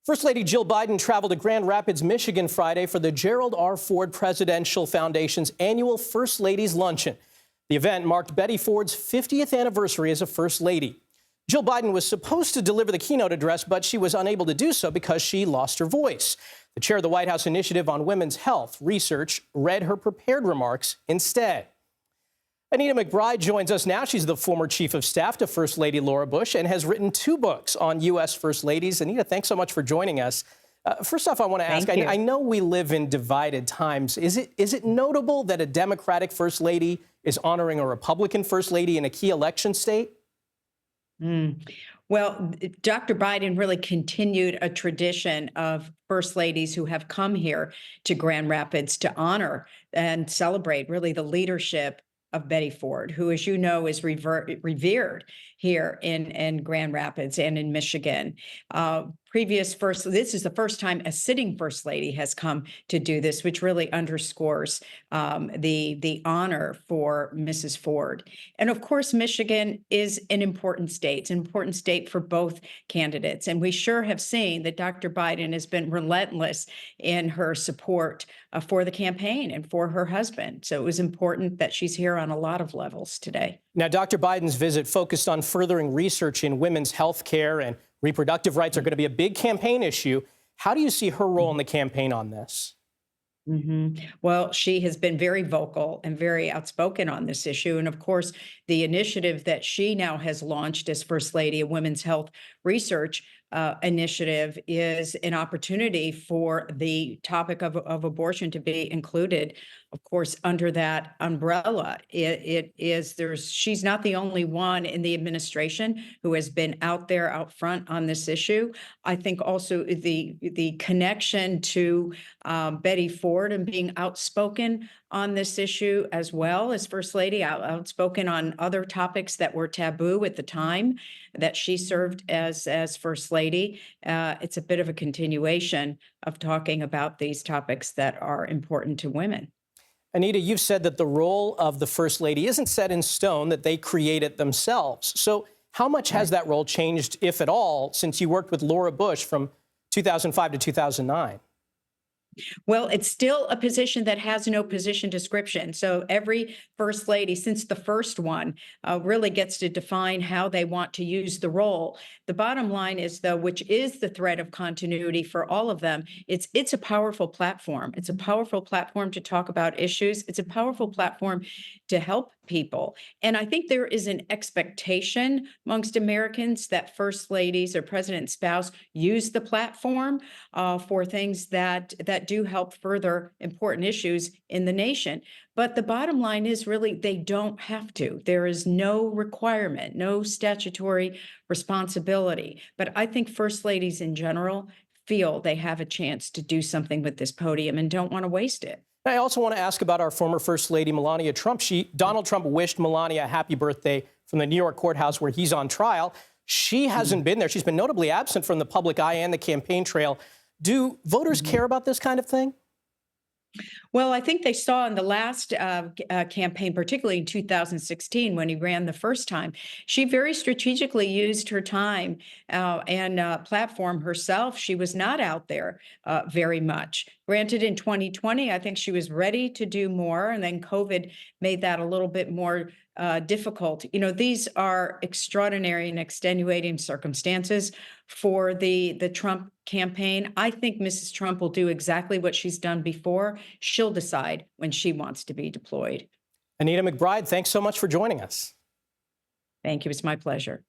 First Lady Jill Biden traveled to Grand Rapids, Michigan Friday for the Gerald R. Ford Presidential Foundation's annual First Ladies Luncheon. The event marked Betty Ford's 50th anniversary as a First Lady. Jill Biden was supposed to deliver the keynote address, but she was unable to do so because she lost her voice. The chair of the White House Initiative on Women's Health Research read her prepared remarks instead. Anita McBride joins us now. She's the former chief of staff to First Lady Laura Bush and has written 2 books on U.S. First Ladies. Anita, thanks so much for joining us. First off, I want to ask, I know we live in divided times. Is it notable that a Democratic First Lady is honoring a Republican First Lady in a key election state? Well, Dr. Biden really continued a tradition of First Ladies who have come here to Grand Rapids to honor and celebrate really the leadership of Betty Ford, who, as you know, is revered here in Grand Rapids and in Michigan. This is the first time a sitting First Lady has come to do this, which really underscores the honor for Mrs. Ford. And of course, Michigan is an important state. It's an important state for both candidates. And we sure have seen that Dr. Biden has been relentless in her support for the campaign and for her husband. So it was important that she's here on a lot of levels today. Now, Dr. Biden's visit focused on furthering research in women's health care, and reproductive rights are going to be a big campaign issue. How do you see her role in the campaign on this? Well, she has been very vocal and very outspoken on this issue. And of course, the initiative that she now has launched as First Lady of Women's Health Research initiative is an opportunity for the topic of abortion to be included, of course, under that umbrella. She's not the only one in the administration who has been out front on this issue. I think also the connection to Betty Ford and being outspoken on this issue as well as First Lady, outspoken on other topics that were taboo at the time that she served as First Lady. It's a bit of a continuation of talking about these topics that are important to women. Anita, you've said that the role of the First Lady isn't set in stone, that they create it themselves. So how much has that role changed, if at all, since you worked with Laura Bush from 2005 to 2009? Well, it's still a position that has no position description. So every First Lady, since the first one, really gets to define how they want to use the role. The bottom line is, though, which is the thread of continuity for all of them, it's a powerful platform. It's a powerful platform to talk about issues. It's a powerful platform to help people. And I think there is an expectation amongst Americans that First Ladies or President's spouse use the platform for things that do help further important issues in the nation. But the bottom line is really they don't have to. There is no requirement, no statutory responsibility. But I think First Ladies in general feel they have a chance to do something with this podium and don't want to waste it. I also want to ask about our former First Lady, Melania Trump. Donald Trump wished Melania a happy birthday from the New York courthouse where he's on trial. She hasn't been there. She's been notably absent from the public eye and the campaign trail. Do voters care about this kind of thing? Well, I think they saw in the last campaign, particularly in 2016, when he ran the first time, she very strategically used her time and platform herself. She was not out there very much. Granted, in 2020, I think she was ready to do more, and then COVID made that a little bit more difficult. You know, these are extraordinary and extenuating circumstances for the Trump campaign. I think Mrs. Trump will do exactly what she's done before. She'll decide when she wants to be deployed. Anita McBride, thanks so much for joining us. Thank you. It's my pleasure.